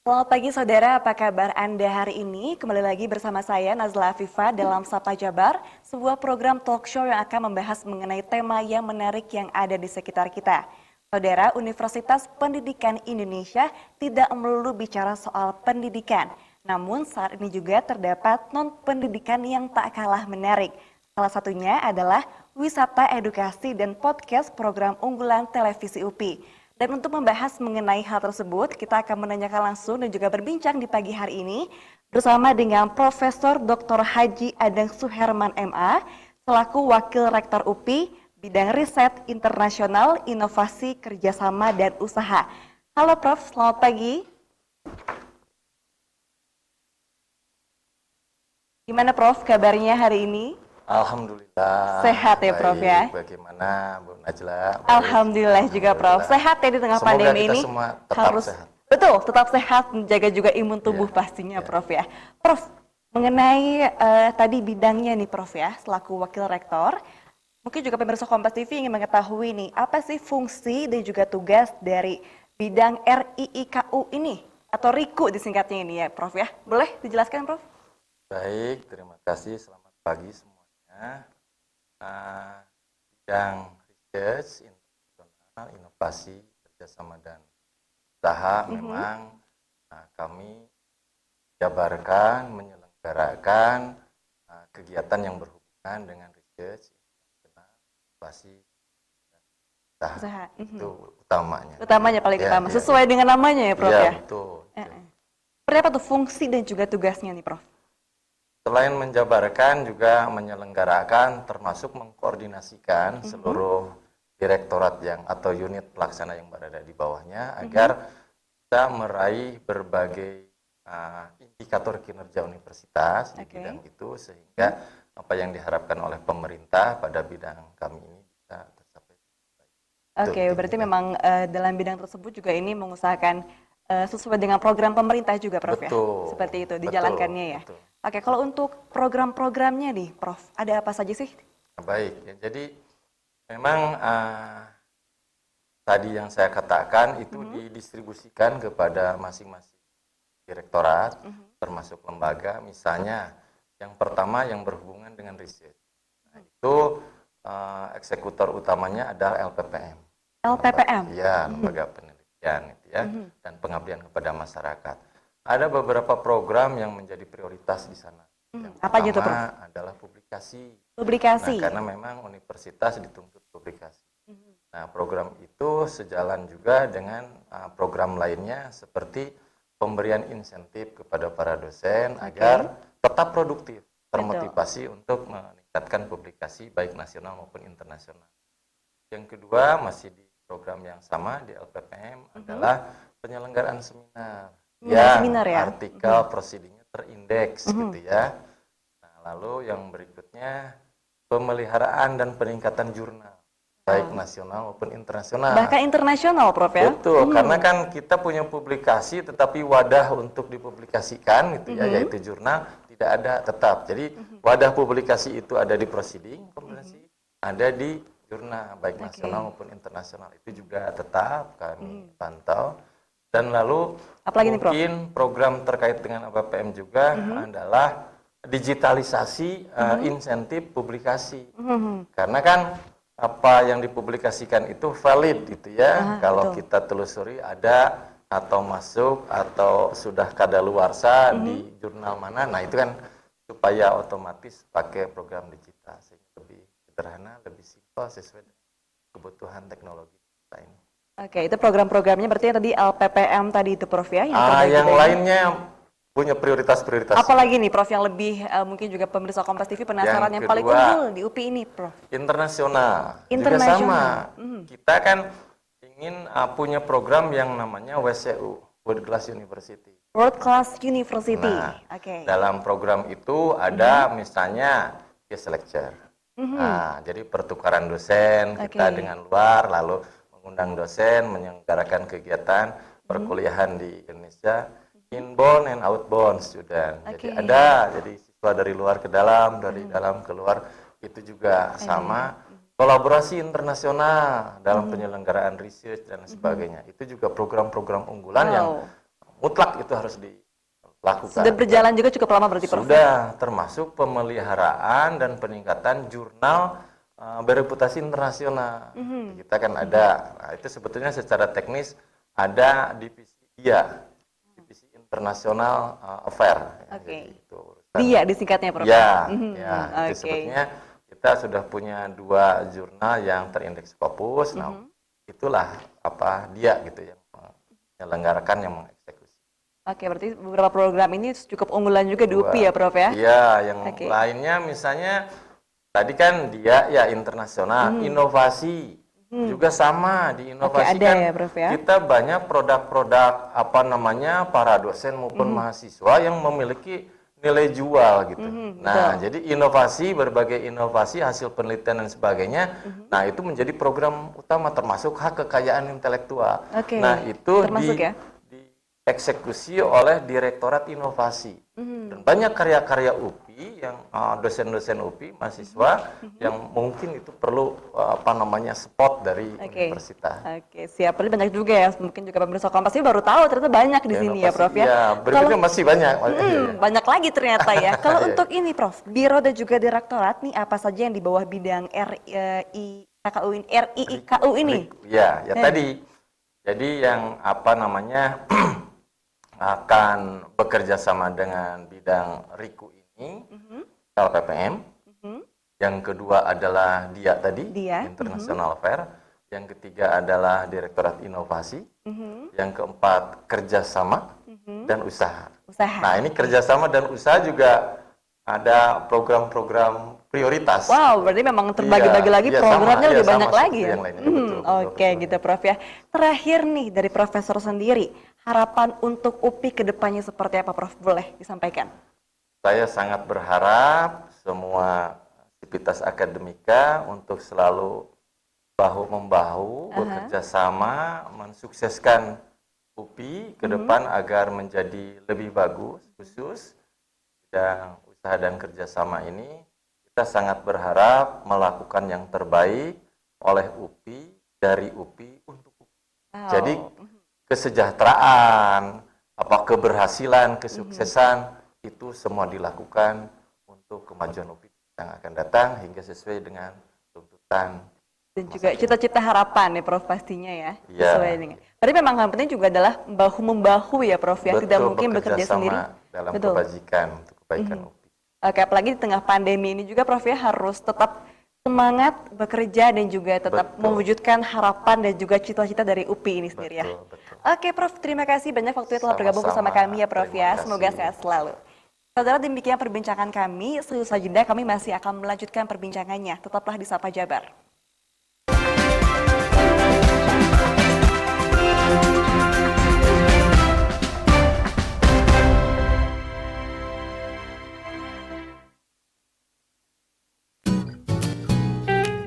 Selamat pagi saudara, apa kabar Anda hari ini? Kembali lagi bersama saya Nazla Afifa dalam Sapa Jabar, sebuah program talk show yang akan membahas mengenai tema yang menarik yang ada di sekitar kita. Saudara, Universitas Pendidikan Indonesia tidak melulu bicara soal pendidikan, namun saat ini juga terdapat non-pendidikan yang tak kalah menarik. Salah satunya adalah wisata edukasi dan podcast program unggulan televisi UPI. Dan untuk membahas mengenai hal tersebut, kita akan menanyakan langsung dan juga berbincang di pagi hari ini bersama dengan Profesor Dr. Haji Adang Suherman MA, selaku Wakil Rektor UPI, bidang riset internasional, inovasi, kerjasama, dan usaha. Halo Prof, selamat pagi. Gimana Prof kabarnya hari ini? Alhamdulillah. Sehat ya Prof ya? Bagaimana Bu Najla? Alhamdulillah juga Prof. Sehat ya di tengah pandemi ini. Semua tetap harus sehat. Betul, tetap sehat, menjaga juga imun tubuh pastinya Prof ya. Prof, mengenai tadi bidangnya nih Prof ya, selaku Wakil Rektor, mungkin juga pemirsa Kompas TV ingin mengetahui nih, apa sih fungsi dan juga tugas dari bidang RIIKU ini, atau RIKU disingkatnya ini ya Prof ya. Boleh dijelaskan Prof? Baik, terima kasih. Selamat pagi semuanya. Bidang research internasional, inovasi, kerjasama dan usaha memang kami jabarkan, menyelenggarakan kegiatan yang berhubungan dengan research internasional, inovasi dan usaha. Itu utamanya. Utamanya paling utama, sesuai dengan namanya ya Prof ya? Iya, betul. Seperti apa tuh fungsi dan juga tugasnya nih Prof? Selain menjabarkan juga menyelenggarakan termasuk mengkoordinasikan seluruh direktorat yang atau unit pelaksana yang berada di bawahnya agar bisa meraih berbagai indikator kinerja universitas di bidang itu sehingga apa yang diharapkan oleh pemerintah pada bidang kami ini bisa tercapai. Oke, berarti memang dalam bidang tersebut juga ini mengusahakan sesuai dengan program pemerintah juga Prof ya? Seperti itu dijalankannya ya? Betul. Oke, kalau untuk program-programnya nih Prof, ada apa saja sih? Baik, ya, jadi memang tadi yang saya katakan itu didistribusikan kepada masing-masing direktorat, termasuk lembaga. Misalnya yang pertama yang berhubungan dengan riset. Nah, itu eksekutor utamanya adalah LPPM. LPPM? Iya, lembaga penelitian itu ya, dan pengabdian kepada masyarakat. Ada beberapa program yang menjadi prioritas di sana. Yang apa gitu, Prof? Adalah publikasi. Publikasi. Nah, karena memang universitas dituntut publikasi. Nah, program itu sejalan juga dengan program lainnya seperti pemberian insentif kepada para dosen agar tetap produktif, termotivasi untuk meningkatkan publikasi baik nasional maupun internasional. Yang kedua masih di program yang sama di LPPM adalah penyelenggaraan seminar. Seminar ya? Artikel proceedingnya terindeks gitu ya. Nah, lalu yang berikutnya pemeliharaan dan peningkatan jurnal baik nasional maupun internasional. Bahkan internasional Prof ya? Betul, karena kan kita punya publikasi tetapi wadah untuk dipublikasikan gitu ya, yaitu jurnal tidak ada tetap. Jadi wadah publikasi itu ada di proceeding, ada di jurnal baik nasional maupun internasional. Itu juga tetap kami pantau. Dan lalu mungkin program terkait dengan APPM juga adalah digitalisasi insentif publikasi. Karena kan apa yang dipublikasikan itu valid gitu ya. Kalau kita telusuri ada atau masuk atau sudah kadaluarsa di jurnal mana. Nah, itu kan supaya otomatis pakai program digital sehingga lebih sederhana, lebih simpel sesuai dengan kebutuhan teknologi kita ini. Oke, itu program-programnya berarti yang tadi LPPM tadi itu Prof ya? Yang lainnya punya prioritas-prioritas. Apalagi nih Prof yang lebih mungkin juga pemirsa Kompas TV penasaran yang paling unggul di UPI ini Prof? Internasional. Juga sama. Kita kan ingin punya program yang namanya WCU, World Class University. World Class University. Nah, dalam program itu ada misalnya guest lecture. Nah, jadi pertukaran dosen kita dengan luar, lalu mengundang dosen menyelenggarakan kegiatan perkuliahan di Indonesia, inbound and outbound student. Jadi jadi siswa dari luar ke dalam, dari dalam ke luar, itu juga sama. Kolaborasi internasional dalam penyelenggaraan research dan sebagainya. Itu juga program-program unggulan yang mutlak itu harus dilakukan. Sudah berjalan juga cukup lama berarti Prof? Sudah, termasuk pemeliharaan dan peningkatan jurnal bereputasi internasional. Kita kan ada, nah, itu sebetulnya secara teknis ada divisi divisi internasional affair. Oke. Itu DIA disingkatnya Prof? Ya, itu sebetulnya kita sudah punya 2 jurnal yang terindeks Scopus. Nah, itulah dia gitu yang menyelenggarakan, yang mengeksekusi. Oke, berarti beberapa program ini cukup unggulan juga di UPI ya Prof ya? Iya, yang lainnya misalnya tadi kan dia ya internasional, inovasi juga sama di inovasi ada kan ya, Prof, ya? kita banyak produk-produk para dosen maupun mahasiswa yang memiliki nilai jual gitu. Nah, jadi berbagai inovasi hasil penelitian dan sebagainya, nah itu menjadi program utama termasuk hak kekayaan intelektual. Nah, itu dieksekusi oleh Direktorat Inovasi. Dan banyak karya-karya UPI yang dosen-dosen UPI, mahasiswa yang mungkin itu perlu support dari universitas. Oke, siap. Paling banyak juga ya, mungkin juga pemirsa Kompas ini baru tahu ternyata banyak di sini ya Prof ya. Iya, berikutnya masih banyak. Banyak lagi ternyata ya. Kalau untuk ini Prof, Biro dan juga Direktorat nih apa saja yang di bawah bidang RIIKU ini? Ya tadi. Jadi yang akan bekerja sama dengan bidang RIKU ini, LPPM. Yang kedua adalah DIA tadi, International Affair. Yang ketiga adalah Direktorat Inovasi. Yang keempat kerjasama dan usaha. Nah, ini kerjasama dan usaha juga ada program-program prioritas. Wow, berarti memang terbagi-bagi lagi programnya lebih banyak lagi ya. Oke, gitu Prof ya. Terakhir nih dari Profesor sendiri, harapan untuk UPI ke depannya seperti apa Prof? Boleh disampaikan? Saya sangat berharap semua sivitas akademika untuk selalu bahu-membahu, bekerja sama, mensukseskan UPI ke depan agar menjadi lebih bagus, khusus bidang usaha dan kerjasama ini. Kita sangat berharap melakukan yang terbaik oleh UPI, dari UPI, untuk UPI. Jadi kesejahteraan, keberhasilan, kesuksesan itu semua dilakukan untuk kemajuan UPI yang akan datang hingga sesuai dengan tuntutan dan juga cita-cita harapan ya Prof pastinya ya. Sesuai dengan. Berarti memang yang penting juga adalah bahu-membahu ya Prof ya. Tidak mungkin bekerja sendiri dalam kebajikan untuk kebaikan UPI. Oke, apalagi di tengah pandemi ini juga Prof ya harus tetap semangat bekerja dan juga tetap mewujudkan harapan dan juga cita-cita dari UPI ini sendiri ya. Oke Prof, terima kasih banyak waktunya telah bergabung bersama kami ya Prof ya. Semoga sehat selalu. Saudara, demikian perbincangan kami. Seusai jeda kami masih akan melanjutkan perbincangannya. Tetaplah di Sapa Jabar.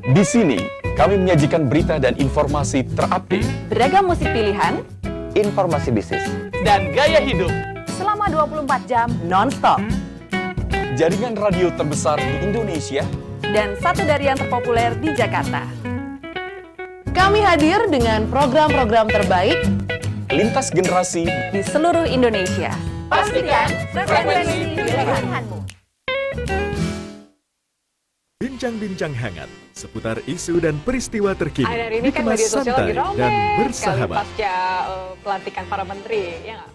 Di sini, kami menyajikan berita dan informasi terupdate, beragam musik pilihan, informasi bisnis, dan gaya hidup selama 24 jam non-stop. Jaringan radio terbesar di Indonesia dan satu dari yang terpopuler di Jakarta. Kami hadir dengan program-program terbaik lintas generasi di seluruh Indonesia. Pastikan frekuensi pilihanmu. Bincang-bincang hangat seputar isu dan peristiwa terkini. Akhir ini kan media sosial lagi ramai dan bersahabat. Pasca pelantikan para menteri, ya nggak?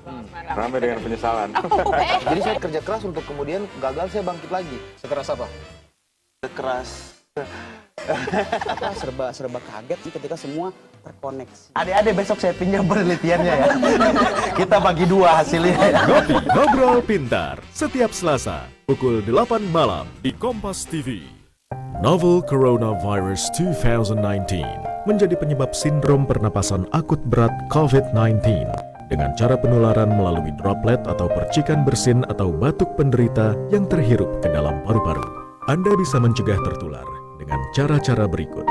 Ramai dengan penyesalan. Jadi saya kerja keras untuk kemudian gagal saya bangkit lagi. Sekeras apa? Sekeras serba kaget sih ketika semua terkoneksi. Adik-adik besok saya pinjam penelitiannya ya. Kita bagi 2 hasilnya ya. Ngopi Ngobrol Pintar setiap Selasa pukul 8 malam di Kompas TV. Novel Coronavirus 2019 menjadi penyebab sindrom pernapasan akut berat COVID-19 dengan cara penularan melalui droplet atau percikan bersin atau batuk penderita yang terhirup ke dalam paru-paru. Anda bisa mencegah tertular dengan cara-cara berikut.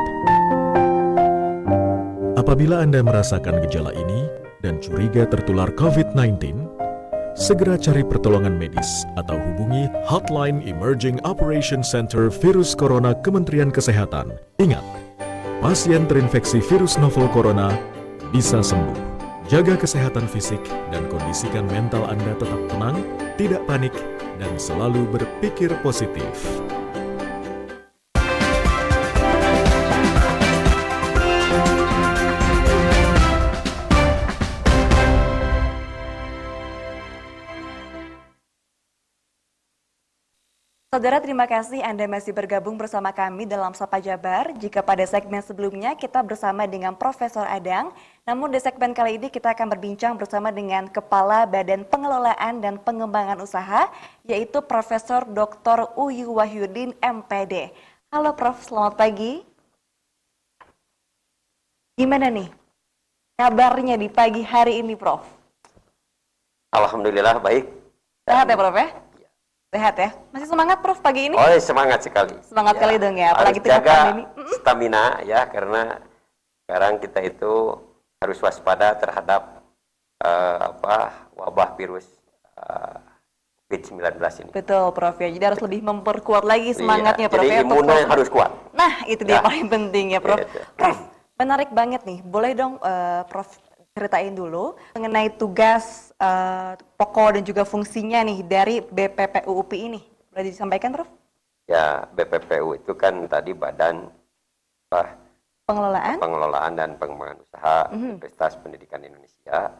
Apabila Anda merasakan gejala ini dan curiga tertular COVID-19, segera cari pertolongan medis atau hubungi Hotline Emerging Operation Center Virus Corona Kementerian Kesehatan. Ingat, pasien terinfeksi virus novel corona bisa sembuh Jaga kesehatan fisik dan kondisikan mental Anda tetap tenang, tidak panik, dan selalu berpikir positif. Saudara, terima kasih Anda masih bergabung bersama kami dalam Sapa Jabar. Jika pada segmen sebelumnya kita bersama dengan Profesor Adang, namun di segmen kali ini kita akan berbincang bersama dengan Kepala Badan Pengelolaan dan Pengembangan Usaha, yaitu Profesor Dr. Uyu Wahyudin, MPD. Halo Prof, selamat pagi. Gimana nih kabarnya di pagi hari ini, Prof? Alhamdulillah baik. Sehat ya, Prof ya? Sehat ya? Masih semangat Prof pagi ini? Oh, semangat sekali. Semangat kali dong ya, apalagi harus jaga pandemi. stamina ya, karena sekarang kita itu harus waspada terhadap wabah virus COVID-19 ini. Betul Prof ya, jadi harus lebih memperkuat lagi semangatnya Prof ya. Jadi imunnya harus kuat. Nah, itu dia Ya. paling penting ya Prof. Gitu. Prof, menarik banget nih. Boleh dong Prof ceritain dulu mengenai tugas pokok dan juga fungsinya nih dari BPPU UPI ini. Boleh disampaikan Prof? Ya, BPPU itu kan tadi Badan Pengelolaan dan Pengembangan Usaha Universitas Pendidikan Indonesia.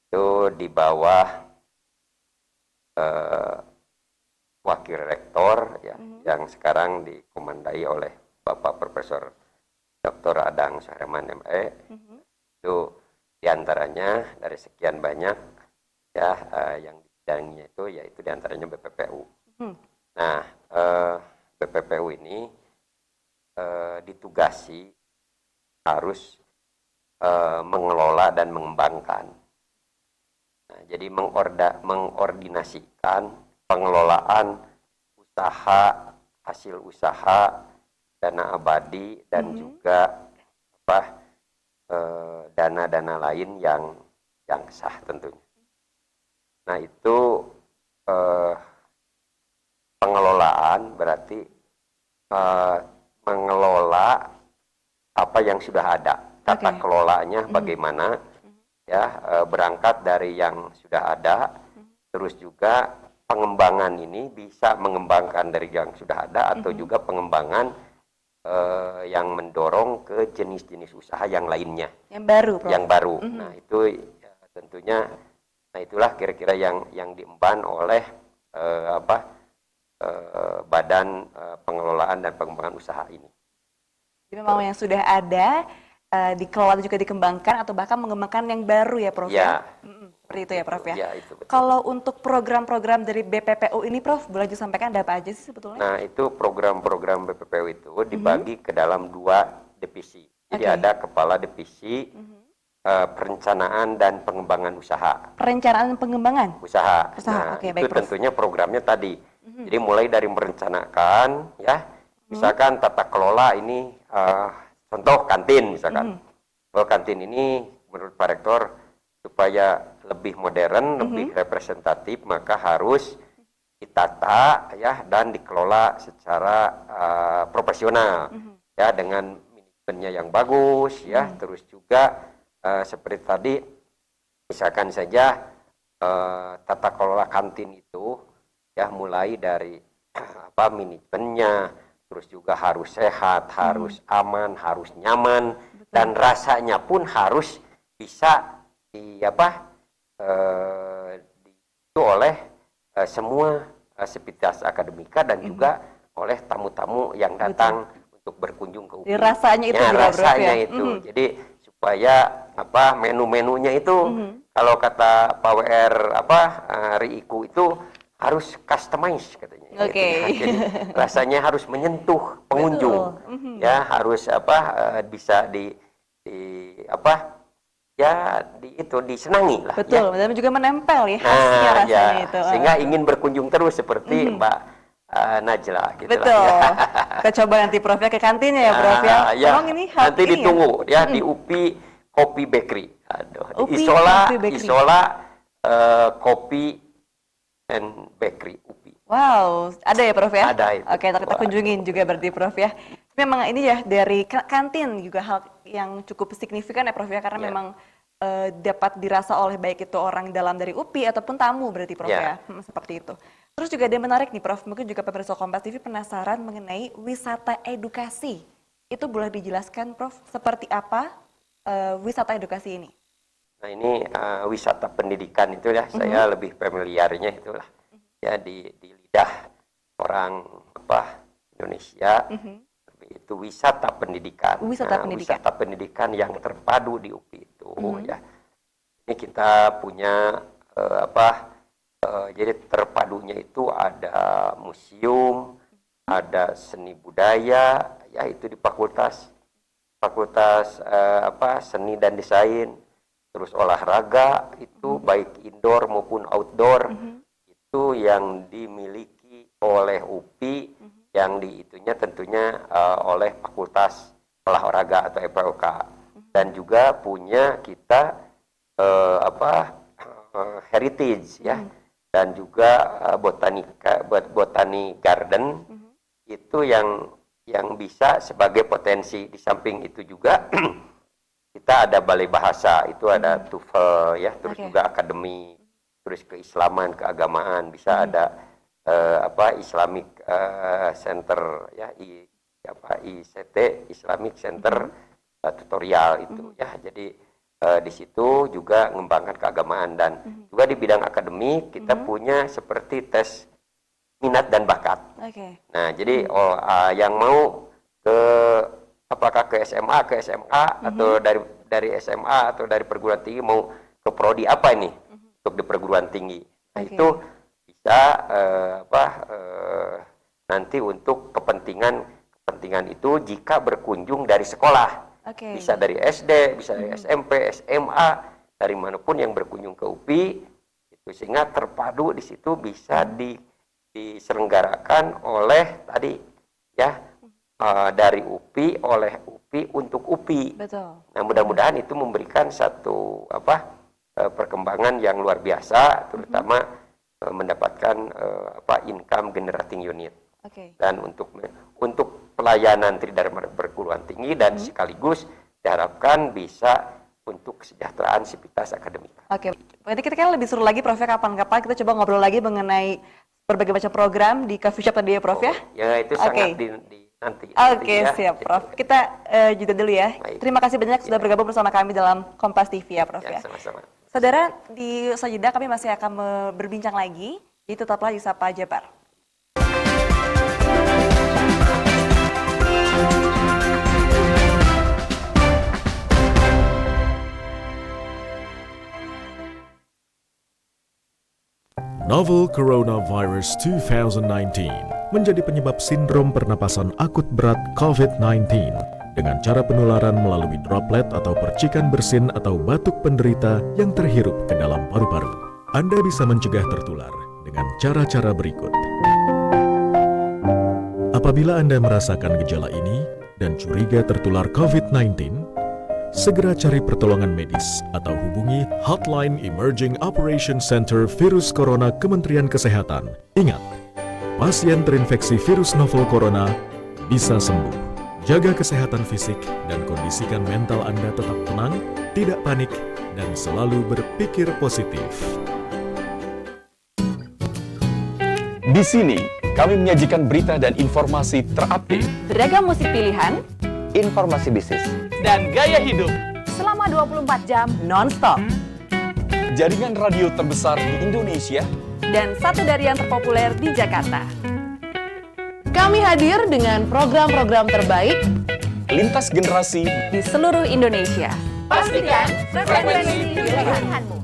Itu di bawah Wakil Rektor ya, yang sekarang dikomandai oleh Bapak Profesor Dr. Adang Suherman ME. Itu diantaranya dari sekian banyak ya yang di bidangnya itu, yaitu diantaranya BPPU. Nah, BPPU ini ditugasi harus mengelola dan mengembangkan. Nah, jadi mengordinasikan pengelolaan usaha, hasil usaha, dana abadi, dan juga dana-dana lain yang sah tentunya. Nah, itu pengelolaan berarti mengelola apa yang sudah ada. Tata kelolanya bagaimana ya, berangkat dari yang sudah ada, terus juga pengembangan ini bisa mengembangkan dari yang sudah ada atau juga pengembangan yang mendorong ke jenis-jenis usaha yang lainnya. Yang baru, Prof. Yang baru. Nah, itu ya, tentunya, nah itulah kira-kira yang diemban oleh Badan Pengelolaan dan Pengembangan Usaha ini. Jadi memang yang sudah ada dikelola juga dikembangkan atau bahkan mengembangkan yang baru ya Prof ya? Seperti itu ya Prof ya? Ya, itu betul. Kalau untuk program-program dari BPPU ini Prof, boleh disampaikan ada apa aja sih sebetulnya? Nah, itu program-program BPPU itu dibagi ke dalam 2 divisi. Jadi ada Kepala Divisi Perencanaan dan Pengembangan Usaha. Perencanaan pengembangan? Usaha. Nah, itu baik, Prof. tentunya programnya tadi. Jadi mulai dari merencanakan, ya, misalkan tata kelola ini, contoh kantin misalkan. Kalau kantin ini menurut Pak Rektor supaya lebih modern, lebih representatif, maka harus ditata ya dan dikelola secara profesional ya, dengan manajemennya yang bagus ya. Terus juga seperti tadi misalkan saja tata kelola kantin itu ya, mulai dari manajemennya, terus juga harus sehat, harus aman, harus nyaman, dan rasanya pun harus bisa itu oleh semua sivitas akademika dan juga oleh tamu-tamu yang datang untuk berkunjung ke UPI. Jadi rasanya itu ya, juga, rasanya Prof, ya? itu. Jadi supaya menu-menunya itu kalau kata Pak WR Riiku itu harus customize katanya. Jadi rasanya harus menyentuh pengunjung. Ya, harus bisa disenangi lah. Betul, ya. dan juga menempel ya khasnya rasanya itu. Sehingga ingin berkunjung terus seperti Mbak Najla gitu. Betul. Lah, ya. Kita coba nanti Prof ya ke kantinnya ya Prof ya. Ya, Ini nanti ini ditunggu ya, di UPI Kopi Bakery. Aduh, UPI Isola Kopi Bakery. Kopi and Bakery UPI. Wow, ada ya Prof ya? Ada itu. Oke, kita kunjungin juga berarti Prof ya. Memang ini ya dari kantin juga hal yang cukup signifikan ya Prof ya, karena memang dapat dirasa oleh baik itu orang dalam dari UPI ataupun tamu berarti Prof ya. Seperti itu. Terus juga ada yang menarik nih Prof, mungkin juga pemirsa Kompas TV penasaran mengenai wisata edukasi. Itu boleh dijelaskan Prof, seperti apa wisata edukasi ini? Nah ini wisata pendidikan itu ya, saya lebih familiarnya itulah ya di lidah orang Indonesia. Itu wisata pendidikan. Wisata pendidikan yang terpadu di UPI itu ya. Ini kita punya jadi terpadunya itu ada museum, ada seni budaya, ya itu di fakultas seni dan desain, terus olahraga itu baik indoor maupun outdoor itu yang dimiliki oleh UPI, yang itunya tentunya oleh fakultas olahraga atau FPOK, dan juga punya kita heritage ya, dan juga botani garden itu yang bisa sebagai potensi. Di samping itu juga kita ada balai bahasa, itu ada TOEFL ya, terus juga akademi, terus keislaman, keagamaan, bisa ada Islamic Center ya, ICT Islamic Center tutorial itu ya. Jadi di situ juga mengembangkan keagamaan, dan juga di bidang akademik kita punya seperti tes minat dan bakat. Nah, jadi yang mau apakah ke SMA atau dari SMA atau dari perguruan tinggi mau ke prodi apa ini untuk di perguruan tinggi. Nah, itu bisa nanti untuk kepentingan itu jika berkunjung dari sekolah. Bisa dari SD, bisa dari SMP, SMA, dari manapun yang berkunjung ke UPI itu, sehingga terpadu di situ bisa diselenggarakan oleh tadi ya, dari UPI, oleh UPI untuk UPI. Betul. Nah, mudah-mudahan itu memberikan satu perkembangan yang luar biasa, terutama mendapatkan income generating unit. Dan untuk pelayanan dari perguruan tinggi, dan sekaligus diharapkan bisa untuk kesejahteraan sivitas akademika. Berarti kita kan lebih seru lagi Prof ya, kapan-kapan kita coba ngobrol lagi mengenai berbagai macam program di coffee shop tadi ya Prof ya? Ya itu sangat nanti. Siap Prof. Kita jeda dulu ya. Baik. Terima kasih banyak sudah bergabung bersama kami dalam Kompas TV ya Prof ya. Sama-sama. Saudara, di usai jeda kami masih akan berbincang lagi. Jadi tetaplah di Sapa Jabar. Novel Coronavirus 2019 menjadi penyebab sindrom pernapasan akut berat COVID-19 dengan cara penularan melalui droplet atau percikan bersin atau batuk penderita yang terhirup ke dalam paru-paru. Anda bisa mencegah tertular dengan cara-cara berikut. Apabila Anda merasakan gejala ini dan curiga tertular COVID-19, segera cari pertolongan medis atau hubungi Hotline Emerging Operation Center Virus Corona Kementerian Kesehatan. Ingat, pasien terinfeksi virus novel corona bisa sembuh. Jaga kesehatan fisik dan kondisikan mental Anda tetap tenang, tidak panik, dan selalu berpikir positif. Di sini, kami menyajikan berita dan informasi terupdate, Beragam musik pilihan, Informasi bisnis. dan gaya hidup. selama 24 jam non-stop. Jaringan radio terbesar di Indonesia Dan satu dari yang terpopuler di Jakarta. Kami hadir dengan program-program terbaik lintas generasi di seluruh Indonesia. Pastikan frekuensi pilihanmu.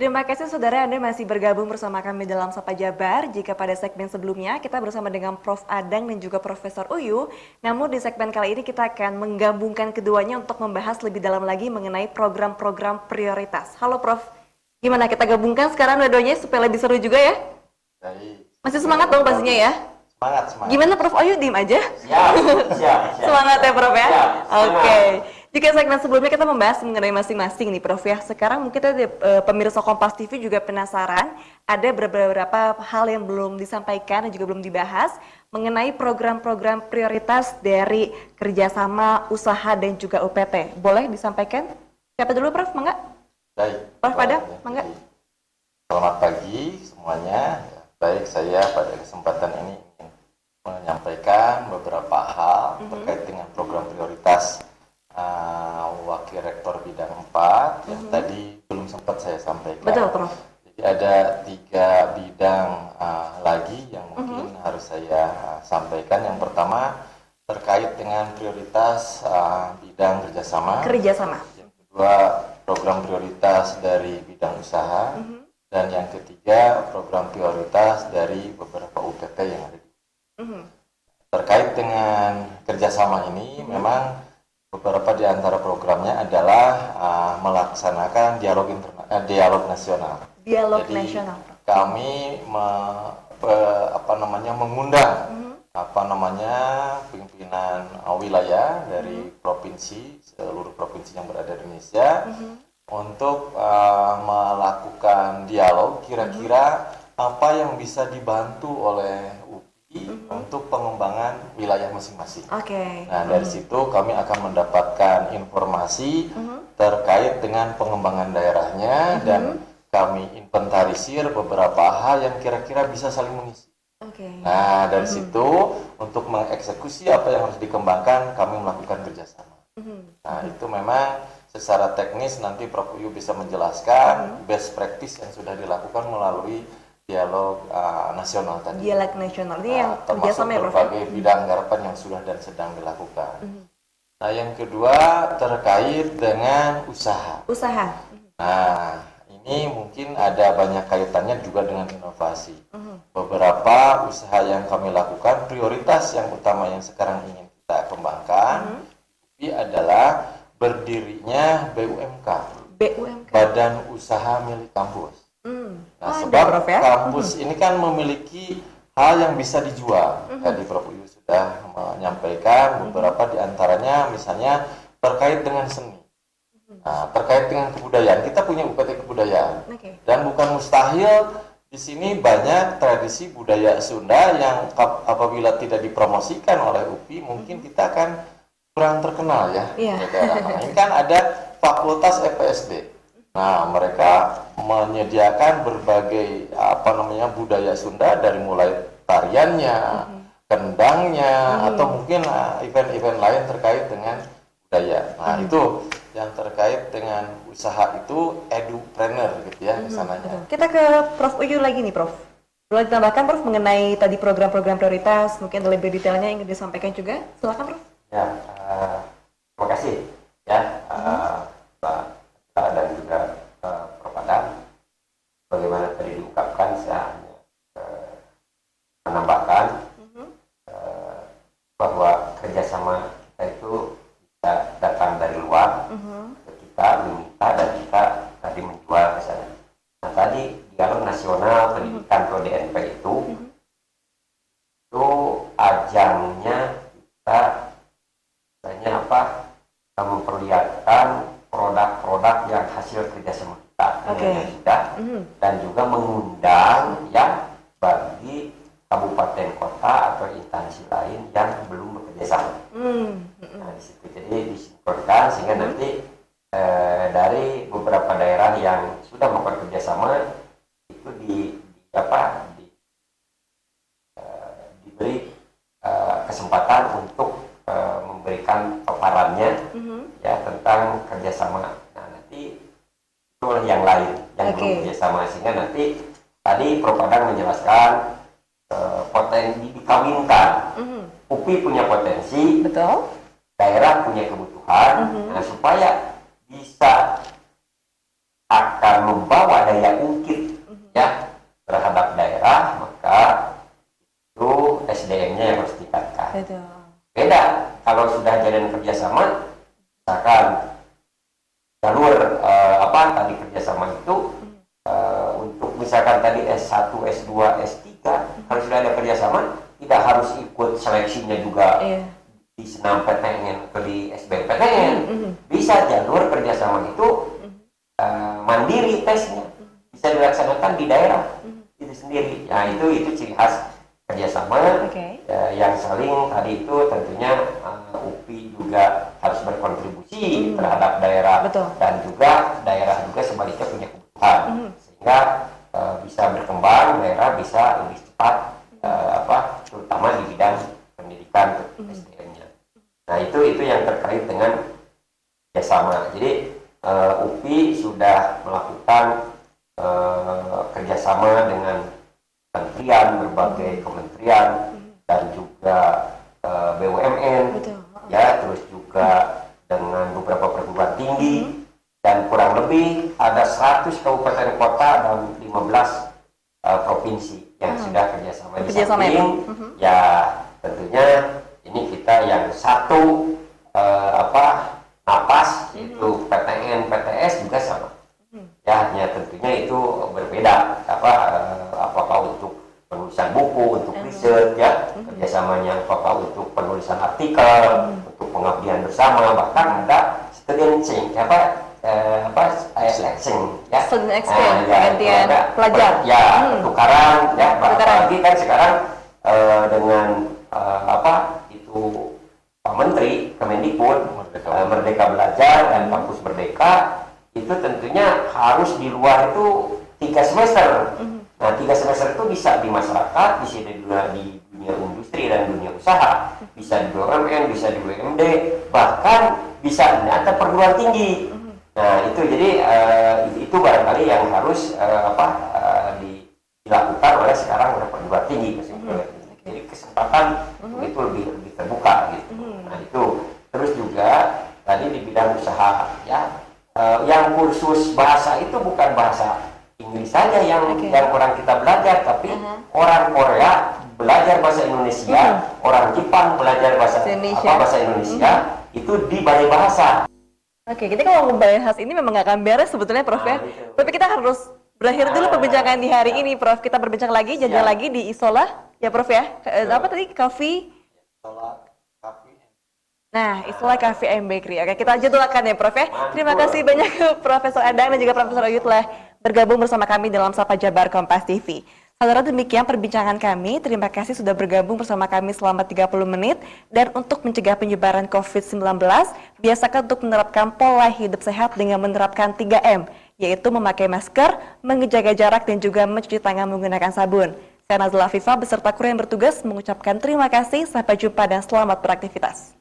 Terima kasih saudara, Anda masih bergabung bersama kami dalam Sapa Jabar. Jika pada segmen sebelumnya kita bersama dengan Prof. Adang dan juga Profesor Uyu, namun di segmen kali ini kita akan menggabungkan keduanya untuk membahas lebih dalam lagi mengenai program-program prioritas. Halo Prof, gimana kita gabungkan sekarang dua-duanya supaya lebih seru juga ya? Masih semangat dong pastinya ya? Semangat. Gimana Prof Uyu, diem aja? Siap. Semangat ya Prof ya? Oke. Jika segmen sebelumnya kita membahas mengenai masing-masing nih Prof ya. Sekarang mungkin pemirsa Kompas TV juga penasaran, ada beberapa hal yang belum disampaikan dan juga belum dibahas mengenai program-program prioritas dari kerjasama usaha dan juga UPT. Boleh disampaikan? Siapa dulu Prof? Mangga? Baik. Prof Pada? Mangga? Selamat pagi semuanya. Baik, saya pada kesempatan ini ingin menyampaikan beberapa hal terkait dengan program prioritas Wakil Rektor Bidang 4 yang tadi belum sempat saya sampaikan. Betul, Prof. Jadi ada 3 bidang lagi yang mungkin harus saya sampaikan. Yang pertama terkait dengan prioritas bidang kerjasama. Yang kedua program prioritas dari bidang usaha. Dan yang ketiga program prioritas dari beberapa UPT yang ada. Terkait dengan kerjasama ini memang beberapa di antara programnya adalah melaksanakan dialog nasional. Dialog Jadi, nasional. Kami mengundang pimpinan wilayah dari provinsi, seluruh provinsi yang berada di Indonesia untuk melakukan dialog kira-kira apa yang bisa dibantu oleh untuk pengembangan wilayah masing-masing. Nah, dari situ kami akan mendapatkan informasi terkait dengan pengembangan daerahnya dan kami inventarisir beberapa hal yang kira-kira bisa saling mengisi. Nah, dari situ untuk mengeksekusi apa yang harus dikembangkan kami melakukan kerjasama. Nah, itu memang secara teknis nanti Prof. Uyu bisa menjelaskan best practice yang sudah dilakukan melalui dialog nasional tadi. Dialog nasional ini yang termasuk kerjasama ya, Prof? berbagai bidang garapan yang sudah dan sedang dilakukan. Nah, yang kedua terkait dengan usaha. Nah, ini mungkin ada banyak kaitannya juga dengan inovasi. Beberapa usaha yang kami lakukan, prioritas yang utama yang sekarang ingin kita kembangkan adalah berdirinya BUMK. Badan Usaha Milik Kampus. Nah, sebab kampus ini kan memiliki hal yang bisa dijual. Tadi Prof. Uyu sudah menyampaikan beberapa diantaranya, misalnya terkait dengan seni, terkait dengan kebudayaan. Kita punya UPT kebudayaan, dan bukan mustahil di sini banyak tradisi budaya Sunda yang apabila tidak dipromosikan oleh UPI, mungkin kita akan kurang terkenal ya. Nah, ini kan ada Fakultas FPSD. Nah, mereka menyediakan berbagai budaya Sunda dari mulai tariannya, kendangnya, atau mungkin event-event lain terkait dengan budaya. Nah, itu yang terkait dengan usaha itu edupreneur gitu ya kesananya. Kita ke Prof. Uyu lagi nih, Prof. Boleh ditambahkan Prof mengenai tadi program-program prioritas, mungkin lebih detailnya yang disampaikan juga. Silakan, Prof. Ya, terima kasih ya Pak dan juga Prof. Adam. Bagaimana tadi diungkapkan, saya hanya menambahkan bahwa kerjasama kita itu bisa datang dari luar, kita meminta dan kita tadi menjual ke sana. Nah, tadi dialog nasional pendidikan atau DNP itu ajangnya kita memperlihatkan produk-produk yang hasil kerjasama kita dan juga mengundang ya bagi kabupaten kota atau instansi lain yang belum bekerja sama. Nah, di situ jadi disinkronkan sehingga nanti dari beberapa daerah yang sudah melakukan kerjasama itu diberi kesempatan untuk memberikan paparannya ya tentang kerjasama. Nah, nanti itu yang lain yang belum kerjasama, sehingga nanti tadi Prof. Padang menjelaskan potensi dikawinkan. UPI punya potensi, daerah punya kebutuhan. Nah, supaya bisa akan membawa daya ungkit ya terhadap daerah, maka itu SDM-nya yang harus ditingkatkan. Beda kalau sudah jalan kerjasama, misalkan jalur tadi kerjasama itu untuk misalkan tadi S1, S2, S3, kalau sudah ada kerjasama tidak harus ikut seleksinya juga di senam PTN atau di SBMPTN, bisa jalur kerjasama itu mandiri tesnya, bisa dilaksanakan di daerah itu sendiri. Nah itu ciri khas kerjasama yang saling tadi itu tentunya UPI juga harus berkontribusi terhadap daerah. Betul. Dan juga daerah juga sebaliknya punya kebutuhan sehingga bisa berkembang, daerah bisa lebih cepat terutama di bidang pendidikan SDM-nya. Nah itu yang terkait dengan kerjasama. Jadi UPI sudah melakukan kerjasama dengan kementerian, berbagai kementerian dan juga BUMN, ya, terus juga dengan beberapa perguruan tinggi, dan kurang lebih ada 100 kabupaten kota dan 15 provinsi yang sudah kerjasama. Di samping, ya tentunya ini kita yang satu napas itu PTN, PTS juga sama. Ya, tentunya itu berbeda. Apakah untuk penulisan buku, untuk riset, ya, kerjasamanya apakah untuk penulisan artikel, untuk pengabdian bersama, bahkan ada student exchange, student exchange, gantian pelajar, tukaran, ya, apalagi kan sekarang dengan Pak Menteri Kemendikbud, Merdeka Belajar dan Kampus Merdeka, itu tentunya harus di luar itu 3 semester. Nah, 3 semester itu bisa di masyarakat, bisa di dunia industri dan dunia usaha, bisa di BUMN, bisa di BUMD, bahkan bisa di atas perguruan tinggi. Nah, itu jadi itu barangkali yang harus dilakukan oleh sekarang oleh perguruan tinggi. Jadi kesempatan itu lebih terbuka gitu. Nah, itu terus juga tadi di bidang usaha, ya. Yang kursus bahasa itu bukan bahasa Inggris saja yang orang kita belajar, tapi orang Korea belajar bahasa Indonesia, orang Jepang belajar bahasa Indonesia, itu di balai bahasa. Oke, jadi kalau membahas ini memang nggak akan beres sebetulnya, Prof, ya. Tapi kita harus berakhir dulu perbincangan di hari ini, Prof. Kita berbincang lagi, jajal lagi di Isola, ya, Prof, ya. Apa tadi? Coffee? Nah, Isola Cafe and Bakery. Oke, kita jadwalkan ya, Prof, ya. Terima kasih banyak Profesor Endang dan juga Profesor Oyut telah bergabung bersama kami dalam Sapa Jabar Kompas TV. Saudara, demikian perbincangan kami. Terima kasih sudah bergabung bersama kami selama 30 menit. Dan untuk mencegah penyebaran COVID-19, biasakan untuk menerapkan pola hidup sehat dengan menerapkan 3M, yaitu memakai masker, menjaga jarak, dan juga mencuci tangan menggunakan sabun. Saya Nazla Afifah beserta kru yang bertugas mengucapkan terima kasih, sampai jumpa dan selamat beraktivitas.